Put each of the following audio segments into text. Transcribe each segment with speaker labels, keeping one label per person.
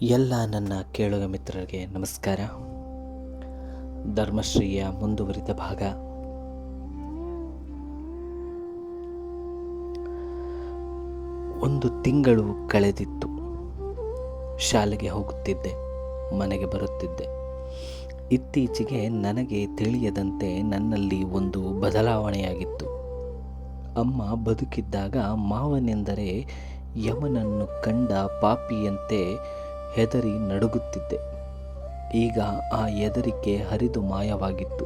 Speaker 1: ಎಲ್ಲ ನನ್ನ ಕೇಳುಗ ಮಿತ್ರರಿಗೆ ನಮಸ್ಕಾರ. ಧರ್ಮಶ್ರೀಯ ಮುಂದುವರಿದ ಭಾಗ. ಒಂದು ತಿಂಗಳು ಕಳೆದಿತ್ತು. ಶಾಲೆಗೆ ಹೋಗುತ್ತಿದ್ದೆ, ಮನೆಗೆ ಬರುತ್ತಿದ್ದೆ. ಇತ್ತೀಚೆಗೆ ನನಗೆ ತಿಳಿಯದಂತೆ ನನ್ನಲ್ಲಿ ಒಂದು ಬದಲಾವಣೆಯಾಗಿತ್ತು. ಅಮ್ಮ ಬದುಕಿದ್ದಾಗ ಮಾವನೆಂದರೆ ಯಮನನ್ನು ಕಂಡ ಪಾಪಿಯಂತೆ ಹೆದರಿ ನಡುಗುತ್ತಿದ್ದೆ. ಈಗ ಆ ಹೆದರಿಕೆ ಹರಿದು ಮಾಯವಾಗಿತ್ತು.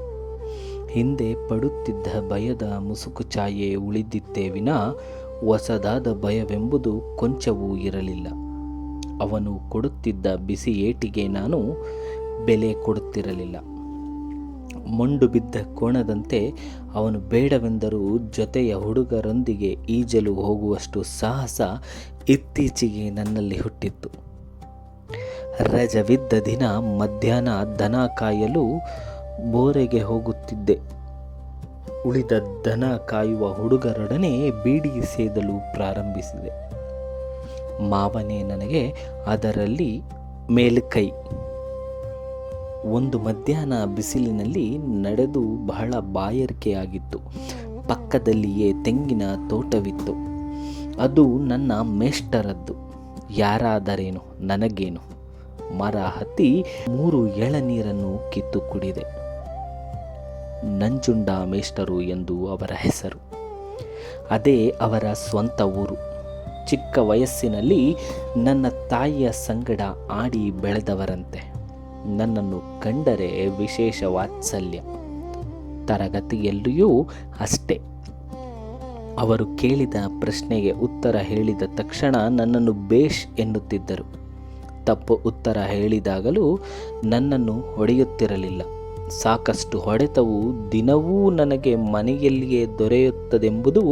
Speaker 1: ಹಿಂದೆ ಪಡುತ್ತಿದ್ದ ಭಯದ ಮುಸುಕು ಛಾಯೆ ಉಳಿದಿತ್ತೇ ವಿನಾ ಹೊಸದಾದ ಭಯವೆಂಬುದು ಕೊಂಚವೂ ಇರಲಿಲ್ಲ. ಅವನು ಕೊಡುತ್ತಿದ್ದ ಬಿಸಿ ಏಟಿಗೆ ನಾನು ಬೆಲೆ ಕೊಡುತ್ತಿರಲಿಲ್ಲ. ಮೊಂಡು ಬಿದ್ದ ಕೋಣದಂತೆ ಅವನು ಬೇಡವೆಂದರೂ ಜೊತೆಯ ಹುಡುಗರೊಂದಿಗೆ ಈಜಲು ಹೋಗುವಷ್ಟು ಸಾಹಸ ಇತ್ತೀಚೆಗೆ ನನ್ನಲ್ಲಿ ಹುಟ್ಟಿತ್ತು. ರಜವಿದ್ದ ದಿನ ಮಧ್ಯಾಹ್ನ ದನ ಕಾಯಲು ಬೋರೆಗೆ ಹೋಗುತ್ತಿದ್ದೆ. ಉಳಿದ ದನ ಕಾಯುವ ಹುಡುಗರೊಡನೆ ಬೀಡಿ ಸೇದಲು ಪ್ರಾರಂಭಿಸಿದೆ. ಮಾವನೇ ನನಗೆ ಅದರಲ್ಲಿ ಮೇಲುಕೈ. ಒಂದು ಮಧ್ಯಾಹ್ನ ಬಿಸಿಲಿನಲ್ಲಿ ನಡೆದು ಬಹಳ ಬಾಯಾರಿಕೆಯಾಗಿತ್ತು. ಪಕ್ಕದಲ್ಲಿಯೇ ತೆಂಗಿನ ತೋಟವಿತ್ತು. ಅದು ನನ್ನ ಮೇಷ್ಟರದ್ದು. ಯಾರಾದರೇನು, ನನಗೇನು. ಮರ ಹತ್ತಿ 3 ಎಳನೀರನ್ನು ಕಿತ್ತು ಕುಡಿದೆ. ನಂಜುಂಡ ಮೇಷ್ಟರು ಎಂದು ಅವರ ಹೆಸರು. ಅದೇ ಅವರ ಸ್ವಂತ ಊರು. ಚಿಕ್ಕ ವಯಸ್ಸಿನಲ್ಲಿ ನನ್ನ ತಾಯಿಯ ಸಂಗಡ ಆಡಿ ಬೆಳೆದವರಂತೆ. ನನ್ನನ್ನು ಕಂಡರೆ ವಿಶೇಷ ವಾತ್ಸಲ್ಯ. ತರಗತಿಯಲ್ಲಿಯೂ ಅಷ್ಟೇ. ಅವರು ಕೇಳಿದ ಪ್ರಶ್ನೆಗೆ ಉತ್ತರ ಹೇಳಿದ ತಕ್ಷಣ ನನ್ನನ್ನು ಬೇಷ್ ಎನ್ನುತ್ತಿದ್ದರು. ತಪ್ಪು ಉತ್ತರ ಹೇಳಿದಾಗಲೂ ನನ್ನನ್ನು ಹೊಡೆಯುತ್ತಿರಲಿಲ್ಲ. ಸಾಕಷ್ಟು ಹೊಡೆತವು ದಿನವೂ ನನಗೆ ಮನೆಯಲ್ಲಿಯೇ ದೊರೆಯುತ್ತದೆಂಬುದು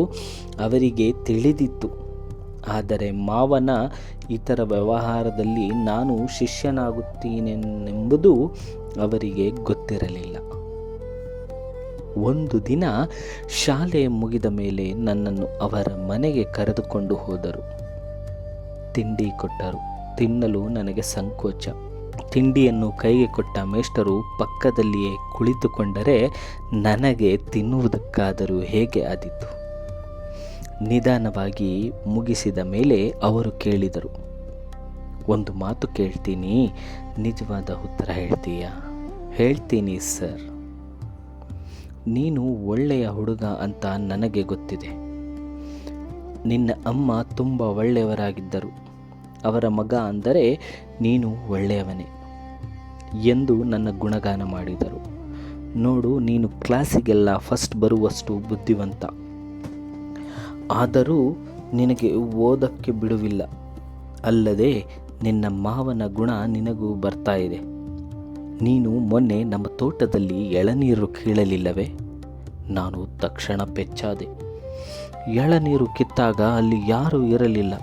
Speaker 1: ಅವರಿಗೆ ತಿಳಿದಿತ್ತು. ಆದರೆ ಮಾವನ ಇತರ ವ್ಯವಹಾರದಲ್ಲಿ ನಾನು ಶಿಷ್ಯನಾಗುತ್ತೀನೆಂಬುದು ಅವರಿಗೆ ಗೊತ್ತಿರಲಿಲ್ಲ. ಒಂದು ದಿನ ಶಾಲೆ ಮುಗಿದ ಮೇಲೆ ನನ್ನನ್ನು ಅವರ ಮನೆಗೆ ಕರೆದುಕೊಂಡು ಹೋದರು. ತಿಂಡಿ ಕೊಟ್ಟರು. ತಿನ್ನಲು ನನಗೆ ಸಂಕೋಚ. ತಿಂಡಿಯನ್ನು ಕೈಗೆ ಕೊಟ್ಟ ಮೇಷ್ಟರು ಪಕ್ಕದಲ್ಲಿಯೇ ಕುಳಿತುಕೊಂಡರೆ ನನಗೆ ತಿನ್ನುವುದಕ್ಕಾದರೂ ಹೇಗೆ ಆದೀತು? ನಿಧಾನವಾಗಿ ಮುಗಿಸಿದ ಮೇಲೆ ಅವರು ಕೇಳಿದರು, ಒಂದು ಮಾತು ಕೇಳ್ತೀನಿ, ನಿಜವಾದ ಉತ್ತರ ಹೇಳ್ತೀಯಾ? ಹೇಳ್ತೀನಿ ಸರ್. ನೀನು ಒಳ್ಳೆಯ ಹುಡುಗ ಅಂತ ನನಗೆ ಗೊತ್ತಿದೆ. ನಿನ್ನ ಅಮ್ಮ ತುಂಬ ಒಳ್ಳೆಯವರಾಗಿದ್ದರು. ಅವರ ಮಗ ಅಂದರೆ ನೀನು ಒಳ್ಳೆಯವನೇ ಎಂದು ನನ್ನ ಗುಣಗಾನ ಮಾಡಿದರು. ನೋಡು, ನೀನು ಕ್ಲಾಸಿಗೆಲ್ಲ ಫಸ್ಟ್ ಬರುವಷ್ಟು ಬುದ್ಧಿವಂತ. ಆದರೂ ನಿನಗೆ ಓದಕ್ಕೆ ಬಿಡುವಿಲ್ಲ. ಅಲ್ಲದೆ ನಿನ್ನ ಮಾವನ ಗುಣ ನಿನಗೂ ಬರ್ತಾ ಇದೆ. ನೀನು ಮೊನ್ನೆ ನಮ್ಮ ತೋಟದಲ್ಲಿ ಎಳನೀರು ಕೀಳಲಿಲ್ಲವೇ? ನಾನು ತಕ್ಷಣ ಪೆಚ್ಚಾದೆ. ಎಳನೀರು ಕಿತ್ತಾಗ ಅಲ್ಲಿ ಯಾರೂ ಇರಲಿಲ್ಲ.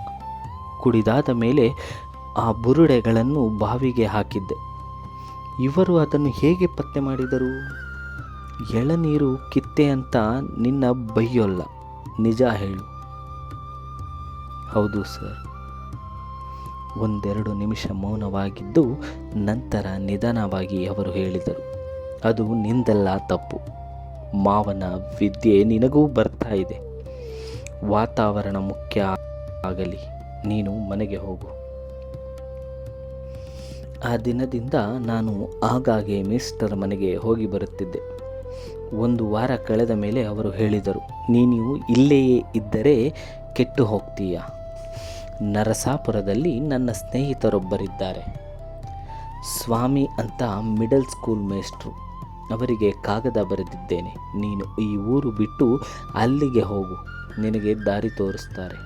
Speaker 1: ಕುಡಿದಾದ ಮೇಲೆ ಆ ಬುರುಡೆಗಳನ್ನು ಬಾವಿಗೆ ಹಾಕಿದ್ದೆ. ಇವರು ಅದನ್ನು ಹೇಗೆ ಪತ್ತೆ ಮಾಡಿದರು? ಎಳನೀರು ಕಿತ್ತೆ ಅಂತ ನಿನ್ನ ಬೈಯೋಲ್ಲ, ನಿಜ ಹೇಳು. ಹೌದು ಸರ್. 1-2 ನಿಮಿಷ ಮೌನವಾಗಿದ್ದು ನಂತರ ನಿಧಾನವಾಗಿ ಅವರು ಹೇಳಿದರು, ಅದು ನಿಂದೆಲ್ಲ ತಪ್ಪು. ಮಾವನ ವಿದ್ಯೆ ನಿನಗೂ ಬರ್ತಾ ಇದೆ. ವಾತಾವರಣ ಮುಖ್ಯ ಆಗಲಿ. ನೀನು ಮನೆಗೆ ಹೋಗು. ಆ ದಿನದಿಂದ ನಾನು ಆಗಾಗ್ಗೆ ಮೇಸ್ಟರ್ ಮನೆಗೆ ಹೋಗಿ ಬರುತ್ತಿದ್ದೆ. 1 ವಾರ ಕಳೆದ ಮೇಲೆ ಅವರು ಹೇಳಿದರು, ನೀನು ಇಲ್ಲೆಯೇ ಇದ್ದರೆ ಕೆಟ್ಟು ಹೋಗ್ತೀಯ. ನರಸಾಪುರದಲ್ಲಿ ನನ್ನ ಸ್ನೇಹಿತರೊಬ್ಬರಿದ್ದಾರೆ, ಸ್ವಾಮಿ ಅಂತ, ಮಿಡಲ್ ಸ್ಕೂಲ್ ಮೇಸ್ಟ್ರು. ಅವರಿಗೆ ಕಾಗದ ಬರೆದಿದ್ದೇನೆ. ನೀನು ಈ ಊರು ಬಿಟ್ಟು ಅಲ್ಲಿಗೆ ಹೋಗು. ನಿನಗೆ ದಾರಿ ತೋರಿಸ್ತಾರೆ.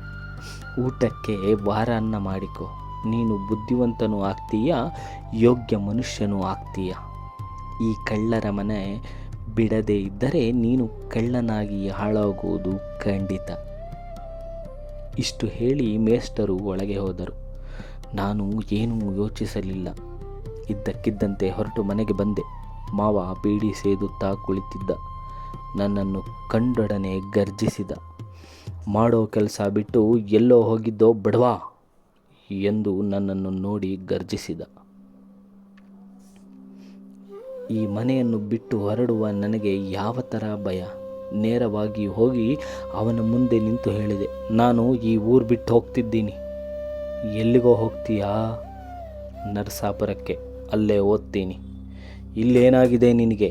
Speaker 1: ಊಟಕ್ಕೆ ವಾರ ಅನ್ನ ಮಾಡಿಕೊ. ನೀನು ಬುದ್ಧಿವಂತನೂ ಆಗ್ತೀಯ, ಯೋಗ್ಯ ಮನುಷ್ಯನೂ ಆಗ್ತೀಯ. ಈ ಕಳ್ಳರ ಮನೆ ಬಿಡದೇ ಇದ್ದರೆ ನೀನು ಕಳ್ಳನಾಗಿ ಹಾಳಾಗುವುದು ಖಂಡಿತ. ಇಷ್ಟು ಹೇಳಿ ಮೇಷ್ಟರು ಒಳಗೆ ಹೋದರು. ನಾನು ಏನೂ ಯೋಚಿಸಲಿಲ್ಲ. ಇದ್ದಕ್ಕಿದ್ದಂತೆ ಹೊರಟು ಮನೆಗೆ ಬಂದೆ. ಮಾವ ಬೀಡಿ ಸೇದುತ್ತಾ ಕುಳಿತಿದ್ದ. ನನ್ನನ್ನು ಕಂಡೊಡನೆ ಗರ್ಜಿಸಿದ. ಮಾಡೋ ಕೆಲಸ ಬಿಟ್ಟು ಎಲ್ಲೋ ಹೋಗಿದ್ದೋ ಬಡವಾ ಎಂದು ನನ್ನನ್ನು ನೋಡಿ ಗರ್ಜಿಸಿದ. ಈ ಮನೆಯನ್ನು ಬಿಟ್ಟು ಹೊರಡುವ ನನಗೆ ಯಾವ ಥರ ಭಯ. ನೇರವಾಗಿ ಹೋಗಿ ಅವನ ಮುಂದೆ ನಿಂತು ಹೇಳಿದೆ, ನಾನು ಈ ಊರು ಬಿಟ್ಟು ಹೋಗ್ತಿದ್ದೀನಿ. ಎಲ್ಲಿಗೋ ಹೋಗ್ತೀಯಾ? ನರಸಾಪುರಕ್ಕೆ, ಅಲ್ಲೇ ಓದ್ತೀನಿ. ಇಲ್ಲೇನಾಗಿದೆ ನಿನಗೆ?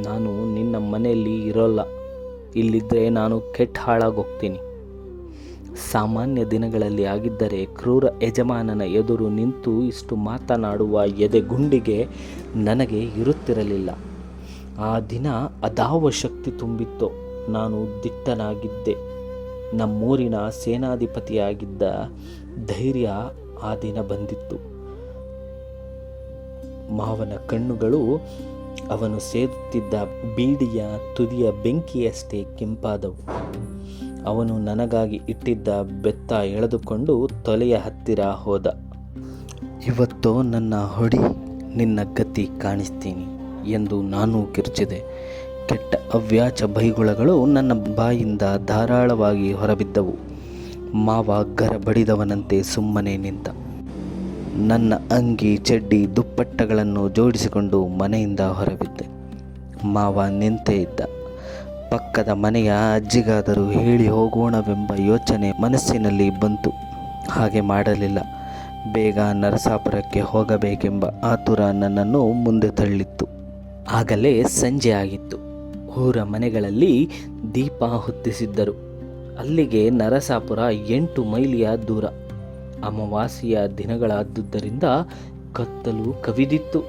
Speaker 1: ನಾನು ನಿನ್ನ ಮನೆಯಲ್ಲಿ ಇರೋಲ್ಲ. ಇಲ್ಲಿದ್ದರೆ ನಾನು ಕೆಟ್ಟ ಹಾಳಾಗೋಗ್ತೀನಿ. ಸಾಮಾನ್ಯ ದಿನಗಳಲ್ಲಿ ಆಗಿದ್ದರೆ ಕ್ರೂರ ಯಜಮಾನನ ಎದುರು ನಿಂತು ಇಷ್ಟು ಮಾತನಾಡುವ ಎದೆಗುಂಡಿಗೆ ನನಗೆ ಇರುತ್ತಿರಲಿಲ್ಲ. ಆ ದಿನ ಅದಾವ ಶಕ್ತಿ ತುಂಬಿತ್ತೋ ನಾನು ದಿಟ್ಟನಾಗಿದ್ದೆ. ನಮ್ಮೂರಿನ ಸೇನಾಧಿಪತಿಯಾಗಿದ್ದ ಧೈರ್ಯ ಆ ದಿನ ಬಂದಿತ್ತು. ಮಾವನ ಕಣ್ಣುಗಳು ಅವನು ಸೇದುತ್ತಿದ್ದ ಬೀಡಿಯ ತುದಿಯ ಬೆಂಕಿಯಷ್ಟೇ ಕೆಂಪಾದವು. ಅವನು ನನಗಾಗಿ ಇಟ್ಟಿದ್ದ ಬೆತ್ತ ಎಳೆದುಕೊಂಡು ತೊಲೆಯ ಹತ್ತಿರ ಹೋದ. ಇವತ್ತೋ ನನ್ನ ಹೊಡಿ, ನಿನ್ನ ಗತಿ ಕಾಣಿಸ್ತೀನಿ ಎಂದು ನಾನು ಕಿರುಚಿದೆ. ಕೆಟ್ಟ ಅವ್ಯಾಚ ಬೈಗುಳಗಳು ನನ್ನ ಬಾಯಿಂದ ಧಾರಾಳವಾಗಿ ಹೊರಬಿದ್ದವು. ಮಾವ ಗರಬಡಿದವನಂತೆ ಸುಮ್ಮನೆ ನಿಂತ. ನನ್ನ ಅಂಗಿ, ಚಡ್ಡಿ, ದುಪ್ಪಟ್ಟಗಳನ್ನು ಜೋಡಿಸಿಕೊಂಡು ಮನೆಯಿಂದ ಹೊರಬಿದ್ದೆ. ಮಾವ ನಿಂತೇ ಇದ್ದ. ಪಕ್ಕದ ಮನೆಯ ಅಜ್ಜಿಗಾದರೂ ಹೇಳಿ ಹೋಗೋಣವೆಂಬ ಯೋಚನೆ ಮನಸ್ಸಿನಲ್ಲಿ ಬಂತು. ಹಾಗೆ ಮಾಡಲಿಲ್ಲ. ಬೇಗ ನರಸಾಪುರಕ್ಕೆ ಹೋಗಬೇಕೆಂಬ ಆತುರ ನನ್ನನ್ನು ಮುಂದೆ ತಳ್ಳಿತ್ತು. ಆಗಲೇ ಸಂಜೆ ಆಗಿತ್ತು. ಊರ ಮನೆಗಳಲ್ಲಿ ದೀಪ ಹೊತ್ತಿಸಿದ್ದರು. ಅಲ್ಲಿಗೆ ನರಸಾಪುರ 8 ಮೈಲಿಯ ದೂರ. ಅಮಾವಾಸ್ಯೆಯ ದಿನಗಳಾದುದರಿಂದ ಕತ್ತಲು ಕವಿದಿತ್ತು.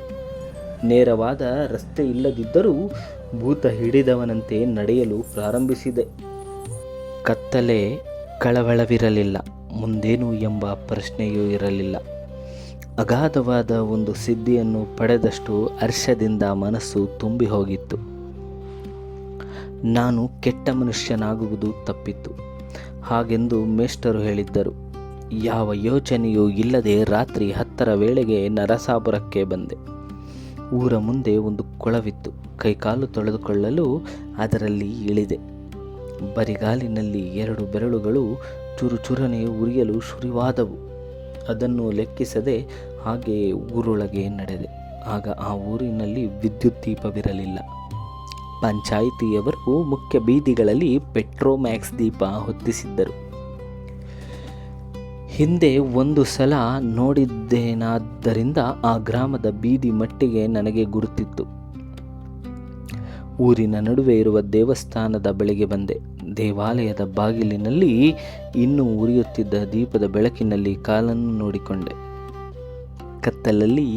Speaker 1: ನೇರವಾದ ರಸ್ತೆ ಇಲ್ಲದಿದ್ದರೂ ಭೂತ ಹಿಡಿದವನಂತೆ ನಡೆಯಲು ಪ್ರಾರಂಭಿಸಿದೆ. ಕತ್ತಲೆ ಕಳವಳವಿರಲಿಲ್ಲ. ಮುಂದೇನು ಎಂಬ ಪ್ರಶ್ನೆಯೂ ಇರಲಿಲ್ಲ. ಅಗಾಧವಾದ ಒಂದು ಸಿದ್ಧಿಯನ್ನು ಪಡೆದಷ್ಟು ಹರ್ಷದಿಂದ ಮನಸ್ಸು ತುಂಬಿ ಹೋಗಿತ್ತು. ನಾನು ಕೆಟ್ಟ ಮನುಷ್ಯನಾಗುವುದು ತಪ್ಪಿತ್ತು. ಹಾಗೆಂದು ಮೇಷ್ಟರು ಹೇಳಿದ್ದರು. ಯಾವ ಯೋಚನೆಯೂ ಇಲ್ಲದೆ ರಾತ್ರಿ 10ರ ವೇಳೆಗೆ ನರಸಾಪುರಕ್ಕೆ ಬಂದೆ. ಊರ ಮುಂದೆ ಒಂದು ಕೊಳವಿತ್ತು. ಕೈಕಾಲು ತೊಳೆದುಕೊಳ್ಳಲು ಅದರಲ್ಲಿ ಇಳಿದೆ. ಬರಿಗಾಲಿನಲ್ಲಿ 2 ಬೆರಳುಗಳು ಚುರುಚುರನೆ ಉರಿಯಲು ಶುರುವಾದವು. ಅದನ್ನು ಲೆಕ್ಕಿಸದೆ ಹಾಗೆಯೇ ಊರೊಳಗೆ ನಡೆದೆ. ಆಗ ಆ ಊರಿನಲ್ಲಿ ವಿದ್ಯುತ್ ದೀಪವಿರಲಿಲ್ಲ. ಪಂಚಾಯಿತಿಯವರು ಮುಖ್ಯ ಬೀದಿಗಳಲ್ಲಿ ಪೆಟ್ರೋಮ್ಯಾಕ್ಸ್ ದೀಪ ಹೊತ್ತಿಸಿದ್ದರು. ಹಿಂದೆ ಒಂದು ಸಲ ನೋಡಿದ್ದೇನಾದ್ದರಿಂದ ಆ ಗ್ರಾಮದ ಬೀದಿ ಮಟ್ಟಿಗೆ ನನಗೆ ಗುರುತಿತ್ತು. ಊರಿನ ನಡುವೆ ಇರುವ ದೇವಸ್ಥಾನದ ಬಳಿಗೆ ಬಂದೆ. ದೇವಾಲಯದ ಬಾಗಿಲಿನಲ್ಲಿ ಇನ್ನೂ ಉರಿಯುತ್ತಿದ್ದ ದೀಪದ ಬೆಳಕಿನಲ್ಲಿ ಕಾಲನ್ನು ನೋಡಿಕೊಂಡೆ. ಕತ್ತಲಲ್ಲಿ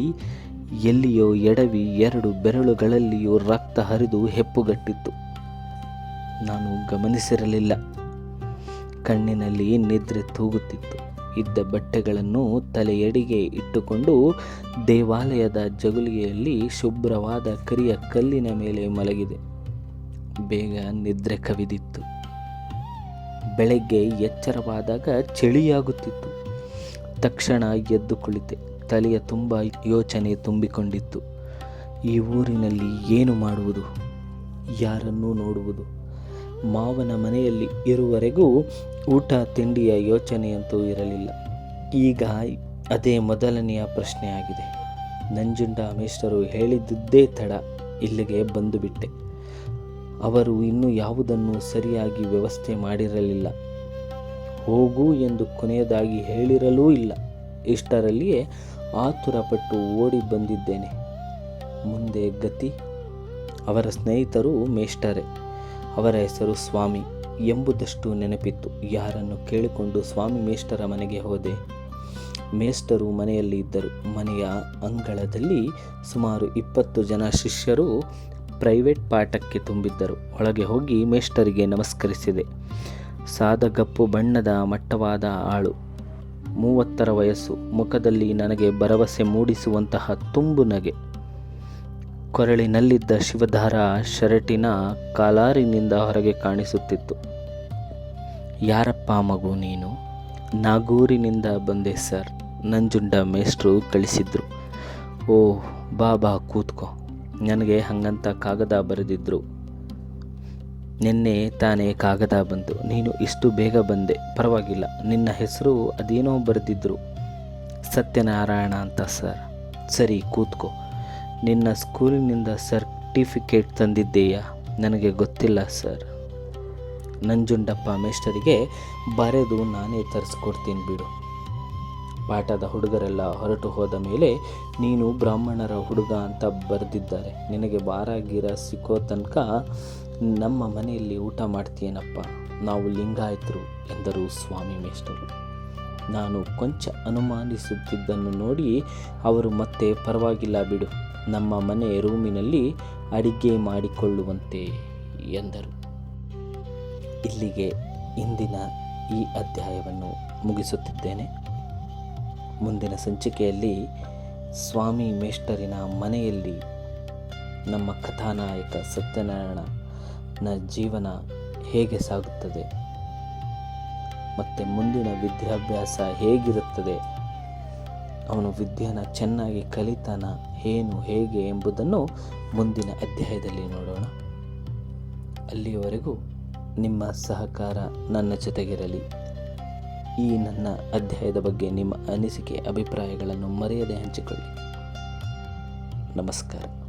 Speaker 1: ಎಲ್ಲಿಯೋ ಎಡವಿ 2 ಬೆರಳುಗಳಲ್ಲಿಯೂ ರಕ್ತ ಹರಿದು ಹೆಪ್ಪುಗಟ್ಟಿತ್ತು. ನಾನು ಗಮನಿಸಿರಲಿಲ್ಲ. ಕಣ್ಣಿನಲ್ಲಿ ನಿದ್ರೆ ತೂಗುತ್ತಿತ್ತು. ಇದ್ದ ಬಟ್ಟೆಗಳನ್ನು ತಲೆಯಡಿಗೆ ಇಟ್ಟುಕೊಂಡು ದೇವಾಲಯದ ಜಗುಲಿಗೆಯಲ್ಲಿ ಶುಭ್ರವಾದ ಕರಿಯ ಕಲ್ಲಿನ ಮೇಲೆ ಮಲಗಿದೆ. ಬೇಗ ನಿದ್ರೆ ಕವಿದಿತ್ತು. ಬೆಳಗ್ಗೆ ಎಚ್ಚರವಾದಾಗ ಚಳಿಯಾಗುತ್ತಿತ್ತು. ತಕ್ಷಣ ಎದ್ದು ಕುಳಿತೆ. ತಲೆಯ ತುಂಬ ಯೋಚನೆ ತುಂಬಿಕೊಂಡಿತ್ತು. ಈ ಊರಿನಲ್ಲಿ ಏನು ಮಾಡುವುದು? ಯಾರನ್ನೂ ನೋಡುವುದು? ಮಾವನ ಮನೆಯಲ್ಲಿ ಇರುವವರೆಗೂ ಊಟ ತಿಂಡಿಯ ಯೋಚನೆಯಂತೂ ಇರಲಿಲ್ಲ. ಈಗ ಅದೇ ಮೊದಲನೆಯ ಪ್ರಶ್ನೆಯಾಗಿದೆ. ನಂಜುಂಡ ಮೇಷ್ಟರು ಹೇಳಿದ್ದೇ ತಡ ಇಲ್ಲಿಗೆ ಬಂದು ಬಿಟ್ಟೆ. ಅವರು ಇನ್ನೂ ಯಾವುದನ್ನು ಸರಿಯಾಗಿ ವ್ಯವಸ್ಥೆ ಮಾಡಿರಲಿಲ್ಲ. ಹೋಗು ಎಂದು ಕೊನೆಯದಾಗಿ ಹೇಳಿರಲೂ ಇಲ್ಲ. ಇಷ್ಟರಲ್ಲಿಯೇ ಆತುರಪಟ್ಟು ಓಡಿ ಬಂದಿದ್ದೇನೆ. ಮುಂದೆ ಗತಿ? ಅವರ ಸ್ನೇಹಿತರು ಮೇಷ್ಟರೇ. ಅವರ ಹೆಸರು ಸ್ವಾಮಿ ಎಂಬುದಷ್ಟು ನೆನಪಿತ್ತು. ಯಾರನ್ನು ಕೇಳಿಕೊಂಡು ಸ್ವಾಮಿ ಮೇಷ್ಟರ ಮನೆಗೆ ಹೋದೆ. ಮೇಷ್ಟರು ಮನೆಯಲ್ಲಿ ಇದ್ದರು. ಮನೆಯ ಅಂಗಳದಲ್ಲಿ ಸುಮಾರು 20 ಜನ ಶಿಷ್ಯರು ಪ್ರೈವೇಟ್ ಪಾಠಕ್ಕೆ ತುಂಬಿದ್ದರು. ಒಳಗೆ ಹೋಗಿ ಮೇಷ್ಟರಿಗೆ ನಮಸ್ಕರಿಸಿದೆ. ಸಾದಗಪ್ಪು ಬಣ್ಣದ ಮಟ್ಟವಾದ ಆಳು, 30ರ ವಯಸ್ಸು. ಮುಖದಲ್ಲಿ ನನಗೆ ಭರವಸೆ ಮೂಡಿಸುವಂತಹ ತುಂಬು ನಗೆ. ಕೊರಳಿನಲ್ಲಿದ್ದ ಶಿವಧಾರ ಶರ್ಟಿನ ಕಾಲಾರಿನಿಂದ ಹೊರಗೆ ಕಾಣಿಸುತ್ತಿತ್ತು. ಯಾರಪ್ಪ ಮಗು ನೀನು? ನಾಗೂರಿನಿಂದ ಬಂದೆ ಸರ್. ನಂಜುಂಡ ಮೇಷ್ಟ್ರು ಕಳಿಸಿದ್ರು. ಓಹ್, ಬಾ ಕೂತ್ಕೋ. ನನಗೆ ಹಂಗಂತ ಕಾಗದ ಬರೆದಿದ್ರು. ನಿನ್ನೆ ತಾನೇ ಕಾಗದ ಬಂತು. ನೀನು ಇಷ್ಟು ಬೇಗ ಬಂದೆ, ಪರವಾಗಿಲ್ಲ. ನಿನ್ನ ಹೆಸರು ಅದೇನೋ ಬರೆದಿದ್ರು, ಸತ್ಯನಾರಾಯಣ ಅಂತ ಸರ್. ಸರಿ, ಕೂತ್ಕೋ. ನಿನ್ನ ಸ್ಕೂಲಿನಿಂದ ಸರ್ಟಿಫಿಕೇಟ್ ತಂದಿದ್ದೀಯಾ? ನನಗೆ ಗೊತ್ತಿಲ್ಲ ಸರ್. ನಂಜುಂಡಪ್ಪ ಮೇಷ್ಟರಿಗೆ ಬರೆದು ನಾನೇ ತರಿಸ್ಕೊಡ್ತೀನಿ ಬಿಡು. ಪಾಠದ ಹುಡುಗರೆಲ್ಲ ಹೊರಟು ಹೋದ ಮೇಲೆ ನೀನು ಬ್ರಾಹ್ಮಣರ ಹುಡುಗ ಅಂತ ಬರೆದಿದ್ದಾರೆ. ನಿನಗೆ ಬಾರ ಗೀರ ಸಿಕ್ಕೋ ತನಕ ನಮ್ಮ ಮನೆಯಲ್ಲಿ ಊಟ ಮಾಡ್ತೀಯೇನಪ್ಪ. ನಾವು ಲಿಂಗಾಯತರು ಎಂದರು ಸ್ವಾಮಿ ಮೇಷ್ಟರು. ನಾನು ಕೊಂಚ ಅನುಮಾನಿಸುತ್ತಿದ್ದನ್ನು ನೋಡಿ ಅವರು ಮತ್ತೆ ಪರವಾಗಿಲ್ಲ ಬಿಡು, ನಮ್ಮ ಮನೆ ರೂಮಿನಲ್ಲಿ ಅಡಿಗೆ ಮಾಡಿಕೊಳ್ಳುವಂತೆ ಎಂದರು. ಇಲ್ಲಿಗೆ ಇಂದಿನ ಈ ಅಧ್ಯಾಯವನ್ನು ಮುಗಿಸುತ್ತಿದ್ದೇನೆ. ಮುಂದಿನ ಸಂಚಿಕೆಯಲ್ಲಿ ಸ್ವಾಮಿ ಮೇಷ್ಟರಿನ ಮನೆಯಲ್ಲಿ ನಮ್ಮ ಕಥಾನಾಯಕ ಸತ್ಯನಾರಾಯಣನ ಜೀವನ ಹೇಗೆ ಸಾಗುತ್ತದೆ ಮತ್ತು ಮುಂದಿನ ವಿದ್ಯಾಭ್ಯಾಸ ಹೇಗಿರುತ್ತದೆ, ಅವನು ವಿದ್ಯೆನ ಚೆನ್ನಾಗಿ ಕಲಿತಾನ ಹೇಗೆ ಎಂಬುದನ್ನು ಮುಂದಿನ ಅಧ್ಯಾಯದಲ್ಲಿ ನೋಡೋಣ. ಅಲ್ಲಿಯವರೆಗೂ ನಿಮ್ಮ ಸಹಕಾರ ನನ್ನ ಜೊತೆಗಿರಲಿ. ಈ ನನ್ನ ಅಧ್ಯಾಯದ ಬಗ್ಗೆ ನಿಮ್ಮ ಅನಿಸಿಕೆ ಅಭಿಪ್ರಾಯಗಳನ್ನು ಮರೆಯದೆ ಹಂಚಿಕೊಳ್ಳಿ. ನಮಸ್ಕಾರ.